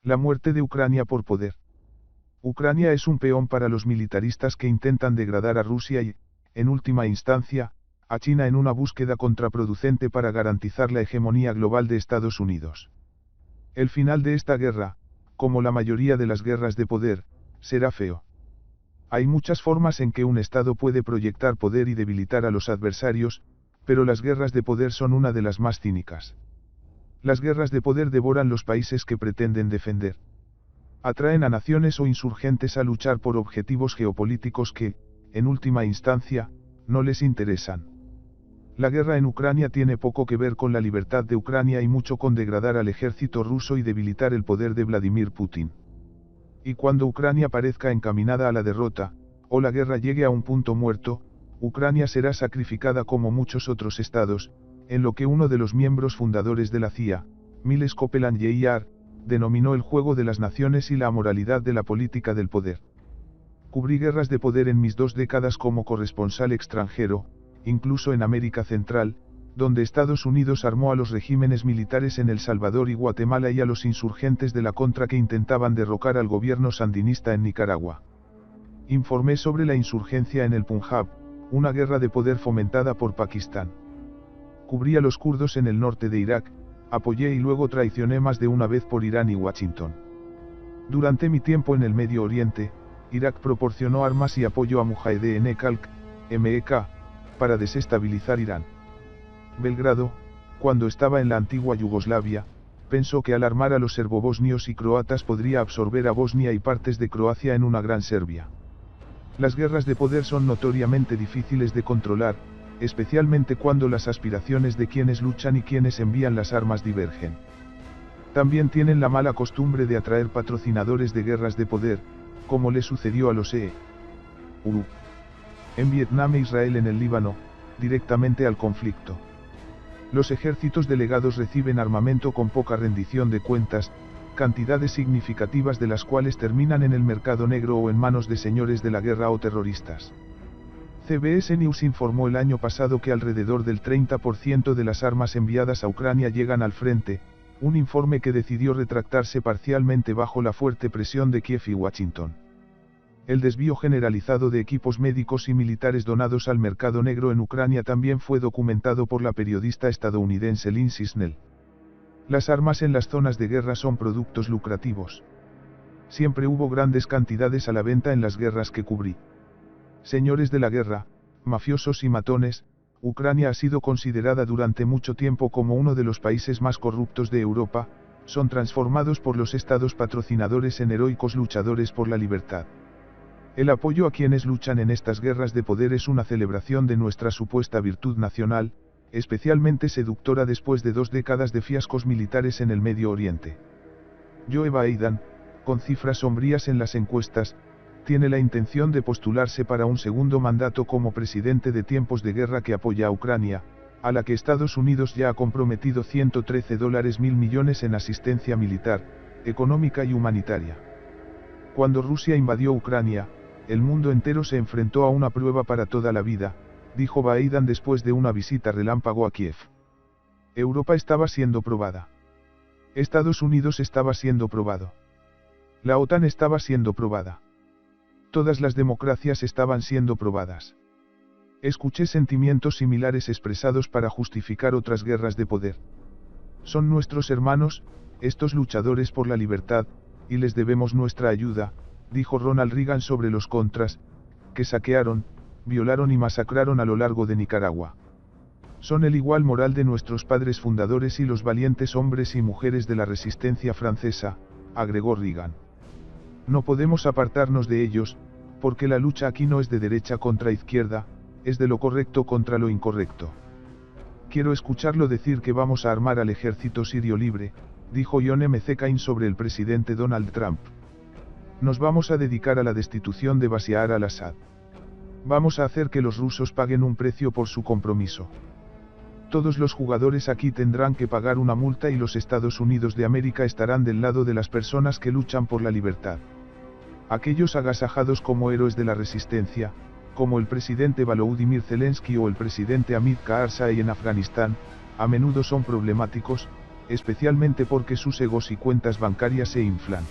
La muerte de Ucrania por poder. Ucrania es un peón para los militaristas que intentan degradar a Rusia y, en última instancia, a China en una búsqueda contraproducente para garantizar la hegemonía global de Estados Unidos. El final de esta guerra, como la mayoría de las guerras de poder, será feo. Hay muchas formas en que un Estado puede proyectar poder y debilitar a los adversarios, pero las guerras de poder son una de las más cínicas. Las guerras de poder devoran los países que pretenden defender. Atraen a naciones o insurgentes a luchar por objetivos geopolíticos que, en última instancia, no les interesan. La guerra en Ucrania tiene poco que ver con la libertad de Ucrania y mucho con degradar al ejército ruso y debilitar el poder de Vladimir Putin. Y cuando Ucrania parezca encaminada a la derrota, o la guerra llegue a un punto muerto, Ucrania será sacrificada como muchos otros estados, en lo que uno de los miembros fundadores de la CIA, Miles Copeland Jr., denominó el juego de las naciones y la amoralidad de la política del poder. Cubrí guerras de poder en mis 2 décadas como corresponsal extranjero, incluso en América Central, donde Estados Unidos armó a los regímenes militares en El Salvador y Guatemala y a los insurgentes de la contra que intentaban derrocar al gobierno sandinista en Nicaragua. Informé sobre la insurgencia en el Punjab, una guerra de poder fomentada por Pakistán. Cubrí a los kurdos en el norte de Irak, apoyé y luego traicioné más de una vez por Irán y Washington. Durante mi tiempo en el Medio Oriente, Irak proporcionó armas y apoyo a Mujahedin Khalq, MEK, para desestabilizar Irán. Belgrado, cuando estaba en la antigua Yugoslavia, pensó que al armar a los serbobosnios y croatas podría absorber a Bosnia y partes de Croacia en una gran Serbia. Las guerras de poder son notoriamente difíciles de controlar, especialmente cuando las aspiraciones de quienes luchan y quienes envían las armas divergen. También tienen la mala costumbre de atraer patrocinadores de guerras de poder, como le sucedió a los EU en Vietnam e Israel en el Líbano, directamente al conflicto. Los ejércitos delegados reciben armamento con poca rendición de cuentas, cantidades significativas de las cuales terminan en el mercado negro o en manos de señores de la guerra o terroristas. CBS News informó el año pasado que alrededor del 30% de las armas enviadas a Ucrania llegan al frente, un informe que decidió retractarse parcialmente bajo la fuerte presión de Kiev y Washington. El desvío generalizado de equipos médicos y militares donados al mercado negro en Ucrania también fue documentado por la periodista estadounidense Lindsey Snell. Las armas en las zonas de guerra son productos lucrativos. Siempre hubo grandes cantidades a la venta en las guerras que cubrí. Señores de la guerra, mafiosos y matones, Ucrania ha sido considerada durante mucho tiempo como uno de los países más corruptos de Europa, son transformados por los estados patrocinadores en heroicos luchadores por la libertad. El apoyo a quienes luchan en estas guerras de poder es una celebración de nuestra supuesta virtud nacional, especialmente seductora después de 2 décadas de fiascos militares en el Medio Oriente. Joe Biden, con cifras sombrías en las encuestas, tiene la intención de postularse para un segundo mandato como presidente de tiempos de guerra que apoya a Ucrania, a la que Estados Unidos ya ha comprometido $113 mil millones en asistencia militar, económica y humanitaria. Cuando Rusia invadió Ucrania, el mundo entero se enfrentó a una prueba para toda la vida, dijo Biden después de una visita relámpago a Kiev. Europa estaba siendo probada. Estados Unidos estaba siendo probado. La OTAN estaba siendo probada. Todas las democracias estaban siendo probadas. Escuché sentimientos similares expresados para justificar otras guerras de poder. Son nuestros hermanos, estos luchadores por la libertad, y les debemos nuestra ayuda, dijo Ronald Reagan sobre los contras, que saquearon, violaron y masacraron a lo largo de Nicaragua. Son el igual moral de nuestros padres fundadores y los valientes hombres y mujeres de la resistencia francesa, agregó Reagan. No podemos apartarnos de ellos, porque la lucha aquí no es de derecha contra izquierda, es de lo correcto contra lo incorrecto. Quiero escucharlo decir que vamos a armar al ejército sirio libre, dijo John M. McCain sobre el presidente Donald Trump. Nos vamos a dedicar a la destitución de Bashar al-Assad. Vamos a hacer que los rusos paguen un precio por su compromiso. Todos los jugadores aquí tendrán que pagar una multa y los Estados Unidos de América estarán del lado de las personas que luchan por la libertad. Aquellos agasajados como héroes de la resistencia, como el presidente Volodymyr Zelensky o el presidente Hamid Karzai en Afganistán, a menudo son problemáticos, especialmente porque sus egos y cuentas bancarias se inflan.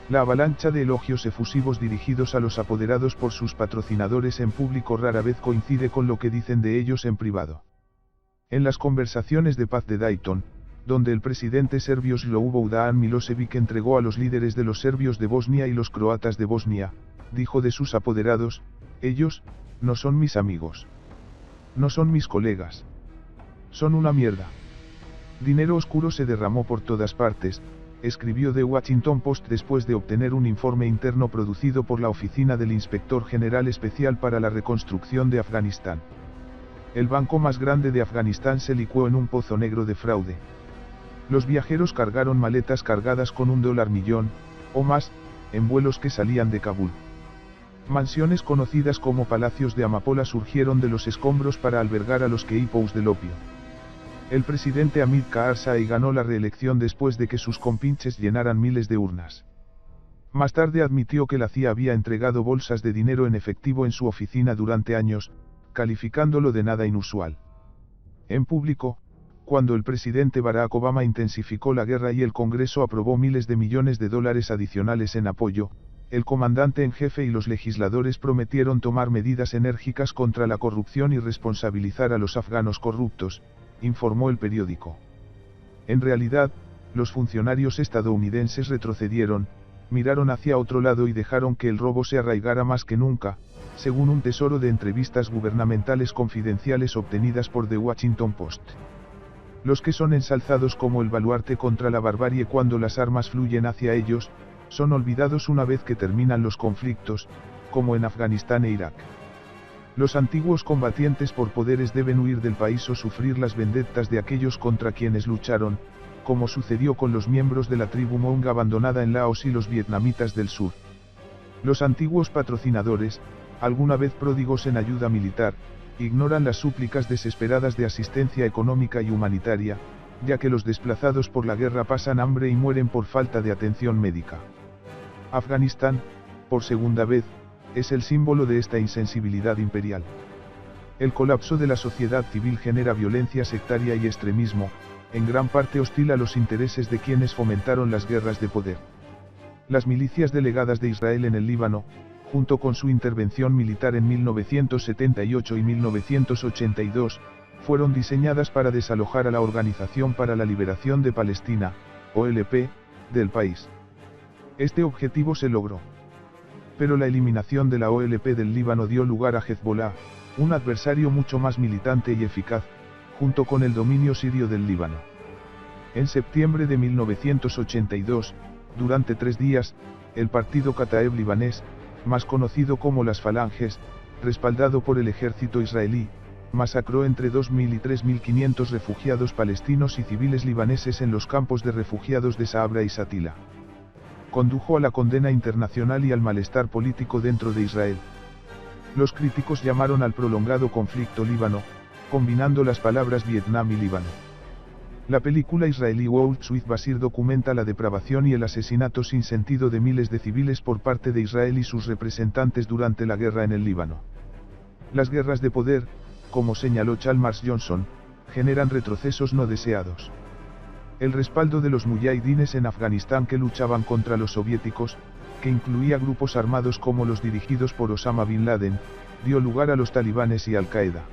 La avalancha de elogios efusivos dirigidos a los apoderados por sus patrocinadores en público rara vez coincide con lo que dicen de ellos en privado. En las conversaciones de paz de Dayton, donde el presidente serbio Slobodan Milosevic entregó a los líderes de los serbios de Bosnia y los croatas de Bosnia, dijo de sus apoderados: ellos, no son mis amigos. No son mis colegas. Son una mierda. Dinero oscuro se derramó por todas partes, escribió The Washington Post después de obtener un informe interno producido por la Oficina del Inspector General Especial para la Reconstrucción de Afganistán. El banco más grande de Afganistán se licuó en un pozo negro de fraude. Los viajeros cargaron maletas cargadas con $1 millón, o más, en vuelos que salían de Kabul. Mansiones conocidas como palacios de amapola surgieron de los escombros para albergar a los keipos del opio. El presidente Hamid Karzai ganó la reelección después de que sus compinches llenaran miles de urnas. Más tarde admitió que la CIA había entregado bolsas de dinero en efectivo en su oficina durante años, calificándolo de nada inusual. En público, cuando el presidente Barack Obama intensificó la guerra y el Congreso aprobó miles de millones de dólares adicionales en apoyo, el comandante en jefe y los legisladores prometieron tomar medidas enérgicas contra la corrupción y responsabilizar a los afganos corruptos, informó el periódico. En realidad, los funcionarios estadounidenses retrocedieron, miraron hacia otro lado y dejaron que el robo se arraigara más que nunca, según un tesoro de entrevistas gubernamentales confidenciales obtenidas por The Washington Post. Los que son ensalzados como el baluarte contra la barbarie cuando las armas fluyen hacia ellos, son olvidados una vez que terminan los conflictos, como en Afganistán e Irak. Los antiguos combatientes por poderes deben huir del país o sufrir las vendettas de aquellos contra quienes lucharon, como sucedió con los miembros de la tribu Hmong abandonada en Laos y los vietnamitas del sur. Los antiguos patrocinadores, alguna vez pródigos en ayuda militar, ignoran las súplicas desesperadas de asistencia económica y humanitaria, ya que los desplazados por la guerra pasan hambre y mueren por falta de atención médica. Afganistán, por segunda vez, es el símbolo de esta insensibilidad imperial. El colapso de la sociedad civil genera violencia sectaria y extremismo, en gran parte hostil a los intereses de quienes fomentaron las guerras de poder. Las milicias delegadas de Israel en el Líbano, junto con su intervención militar en 1978 y 1982, fueron diseñadas para desalojar a la Organización para la Liberación de Palestina, OLP, del país. Este objetivo se logró. Pero la eliminación de la OLP del Líbano dio lugar a Hezbollah, un adversario mucho más militante y eficaz, junto con el dominio sirio del Líbano. En septiembre de 1982, durante 3 días, el partido Kataeb libanés, más conocido como las Falanges, respaldado por el ejército israelí, masacró entre 2.000 y 3.500 refugiados palestinos y civiles libaneses en los campos de refugiados de Saabra y Satila. Condujo a la condena internacional y al malestar político dentro de Israel. Los críticos llamaron al prolongado conflicto Líbano, combinando las palabras Vietnam y Líbano. La película israelí Waltz with Basir documenta la depravación y el asesinato sin sentido de miles de civiles por parte de Israel y sus representantes durante la guerra en el Líbano. Las guerras de poder, como señaló Chalmers Johnson, generan retrocesos no deseados. El respaldo de los muyahidines en Afganistán que luchaban contra los soviéticos, que incluía grupos armados como los dirigidos por Osama Bin Laden, dio lugar a los talibanes y Al-Qaeda.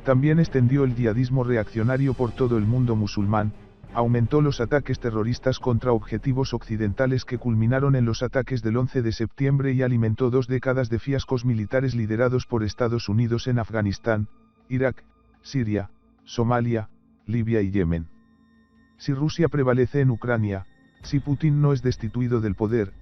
También extendió el yihadismo reaccionario por todo el mundo musulmán, aumentó los ataques terroristas contra objetivos occidentales que culminaron en los ataques del 11 de septiembre y alimentó 2 décadas de fiascos militares liderados por Estados Unidos en Afganistán, Irak, Siria, Somalia, Libia y Yemen. Si Rusia prevalece en Ucrania, si Putin no es destituido del poder,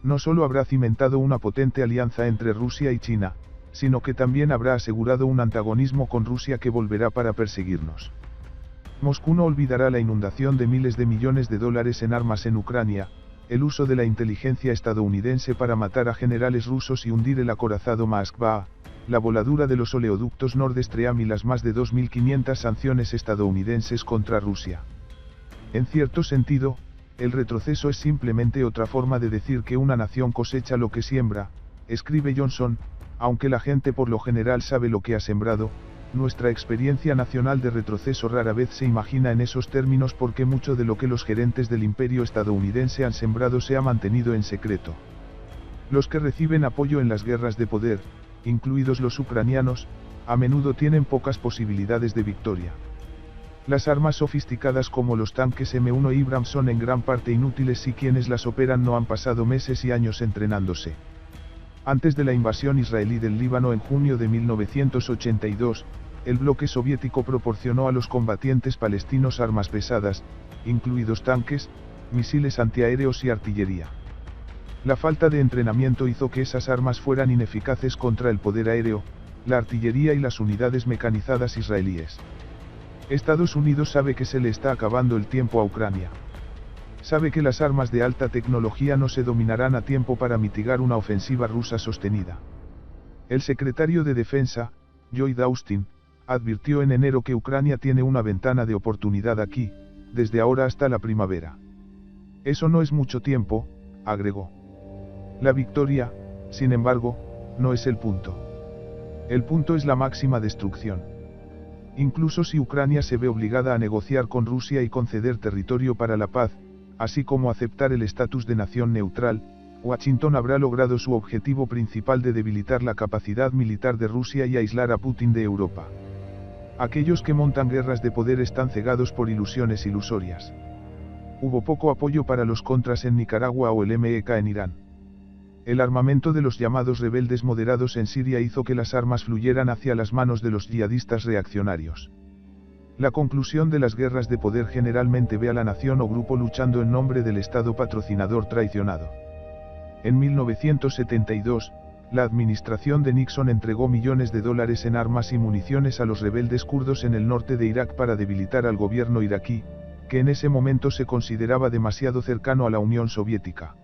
no solo habrá cimentado una potente alianza entre Rusia y China, sino que también habrá asegurado un antagonismo con Rusia que volverá para perseguirnos. Moscú no olvidará la inundación de miles de millones de dólares en armas en Ucrania, el uso de la inteligencia estadounidense para matar a generales rusos y hundir el acorazado Moskva, la voladura de los oleoductos Nord Stream y las más de 2.500 sanciones estadounidenses contra Rusia. En cierto sentido, el retroceso es simplemente otra forma de decir que una nación cosecha lo que siembra, escribe Johnson, aunque la gente por lo general sabe lo que ha sembrado, nuestra experiencia nacional de retroceso rara vez se imagina en esos términos porque mucho de lo que los gerentes del imperio estadounidense han sembrado se ha mantenido en secreto. Los que reciben apoyo en las guerras de poder, incluidos los ucranianos, a menudo tienen pocas posibilidades de victoria. Las armas sofisticadas como los tanques M1 y Abrams son en gran parte inútiles si quienes las operan no han pasado meses y años entrenándose. Antes de la invasión israelí del Líbano en junio de 1982, el bloque soviético proporcionó a los combatientes palestinos armas pesadas, incluidos tanques, misiles antiaéreos y artillería. La falta de entrenamiento hizo que esas armas fueran ineficaces contra el poder aéreo, la artillería y las unidades mecanizadas israelíes. Estados Unidos sabe que se le está acabando el tiempo a Ucrania. Sabe que las armas de alta tecnología no se dominarán a tiempo para mitigar una ofensiva rusa sostenida. El secretario de Defensa, Lloyd Austin, advirtió en enero que Ucrania tiene una ventana de oportunidad aquí, desde ahora hasta la primavera. Eso no es mucho tiempo, agregó. La victoria, sin embargo, no es el punto. El punto es la máxima destrucción. Incluso si Ucrania se ve obligada a negociar con Rusia y conceder territorio para la paz, así como aceptar el estatus de nación neutral, Washington habrá logrado su objetivo principal de debilitar la capacidad militar de Rusia y aislar a Putin de Europa. Aquellos que montan guerras de poder están cegados por ilusiones ilusorias. Hubo poco apoyo para los contras en Nicaragua o el MEK en Irán. El armamento de los llamados rebeldes moderados en Siria hizo que las armas fluyeran hacia las manos de los yihadistas reaccionarios. La conclusión de las guerras de poder generalmente ve a la nación o grupo luchando en nombre del Estado patrocinador traicionado. En 1972, la administración de Nixon entregó millones de dólares en armas y municiones a los rebeldes kurdos en el norte de Irak para debilitar al gobierno iraquí, que en ese momento se consideraba demasiado cercano a la Unión Soviética.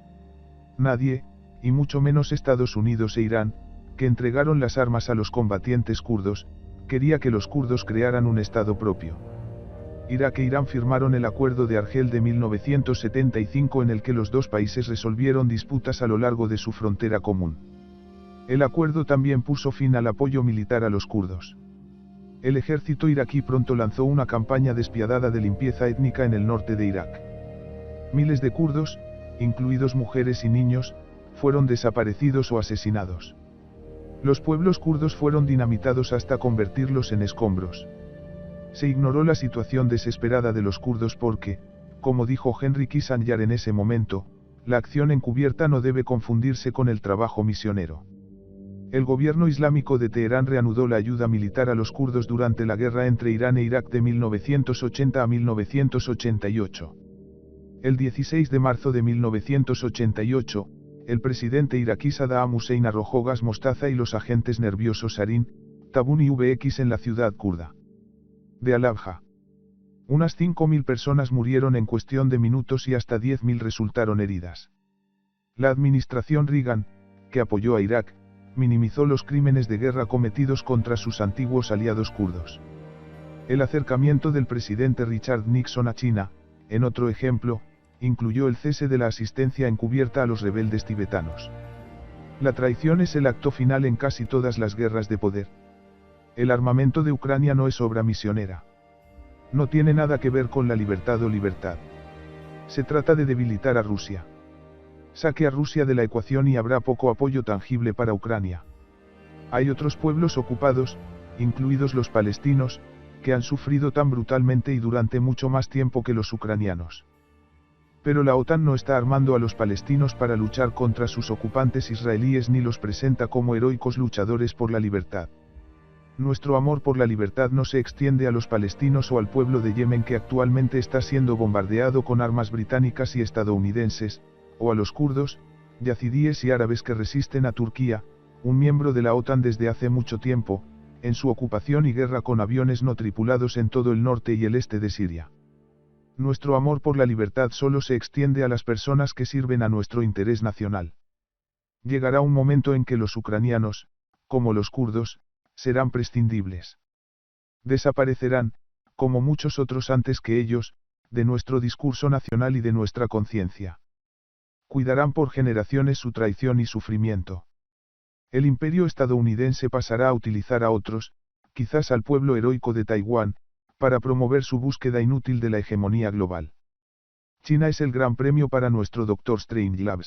Nadie, y mucho menos Estados Unidos e Irán, que entregaron las armas a los combatientes kurdos, quería que los kurdos crearan un Estado propio. Irak e Irán firmaron el Acuerdo de Argel de 1975 en el que los dos países resolvieron disputas a lo largo de su frontera común. El acuerdo también puso fin al apoyo militar a los kurdos. El ejército iraquí pronto lanzó una campaña despiadada de limpieza étnica en el norte de Irak. Miles de kurdos, incluidos mujeres y niños, fueron desaparecidos o asesinados. Los pueblos kurdos fueron dinamitados hasta convertirlos en escombros. Se ignoró la situación desesperada de los kurdos porque, como dijo Henry Kissinger en ese momento, la acción encubierta no debe confundirse con el trabajo misionero. El gobierno islámico de Teherán reanudó la ayuda militar a los kurdos durante la guerra entre Irán e Irak de 1980 a 1988. El 16 de marzo de 1988, el presidente iraquí Saddam Hussein arrojó gas mostaza y los agentes nerviosos Sarin, Tabun y VX en la ciudad kurda de Al-Abha. Unas 5.000 personas murieron en cuestión de minutos y hasta 10.000 resultaron heridas. La administración Reagan, que apoyó a Irak, minimizó los crímenes de guerra cometidos contra sus antiguos aliados kurdos. El acercamiento del presidente Richard Nixon a China, en otro ejemplo, incluyó el cese de la asistencia encubierta a los rebeldes tibetanos. La traición es el acto final en casi todas las guerras de poder. El armamento de Ucrania no es obra misionera. No tiene nada que ver con la libertad o libertad. Se trata de debilitar a Rusia. Saque a Rusia de la ecuación y habrá poco apoyo tangible para Ucrania. Hay otros pueblos ocupados, incluidos los palestinos, que han sufrido tan brutalmente y durante mucho más tiempo que los ucranianos. Pero la OTAN no está armando a los palestinos para luchar contra sus ocupantes israelíes ni los presenta como heroicos luchadores por la libertad. Nuestro amor por la libertad no se extiende a los palestinos o al pueblo de Yemen que actualmente está siendo bombardeado con armas británicas y estadounidenses, o a los kurdos, yazidíes y árabes que resisten a Turquía, un miembro de la OTAN desde hace mucho tiempo, en su ocupación y guerra con aviones no tripulados en todo el norte y el este de Siria. Nuestro amor por la libertad solo se extiende a las personas que sirven a nuestro interés nacional. Llegará un momento en que los ucranianos, como los kurdos, serán prescindibles. Desaparecerán, como muchos otros antes que ellos, de nuestro discurso nacional y de nuestra conciencia. Cuidarán por generaciones su traición y sufrimiento. El imperio estadounidense pasará a utilizar a otros, quizás al pueblo heroico de Taiwán, para promover su búsqueda inútil de la hegemonía global. China es el gran premio para nuestro Dr. Strangelove.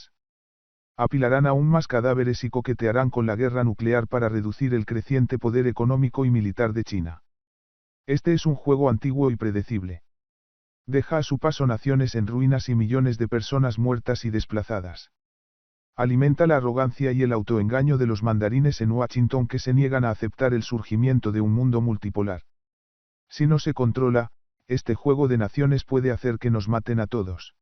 Apilarán aún más cadáveres y coquetearán con la guerra nuclear para reducir el creciente poder económico y militar de China. Este es un juego antiguo y predecible. Deja a su paso naciones en ruinas y millones de personas muertas y desplazadas. Alimenta la arrogancia y el autoengaño de los mandarines en Washington que se niegan a aceptar el surgimiento de un mundo multipolar. Si no se controla, este juego de naciones puede hacer que nos maten a todos.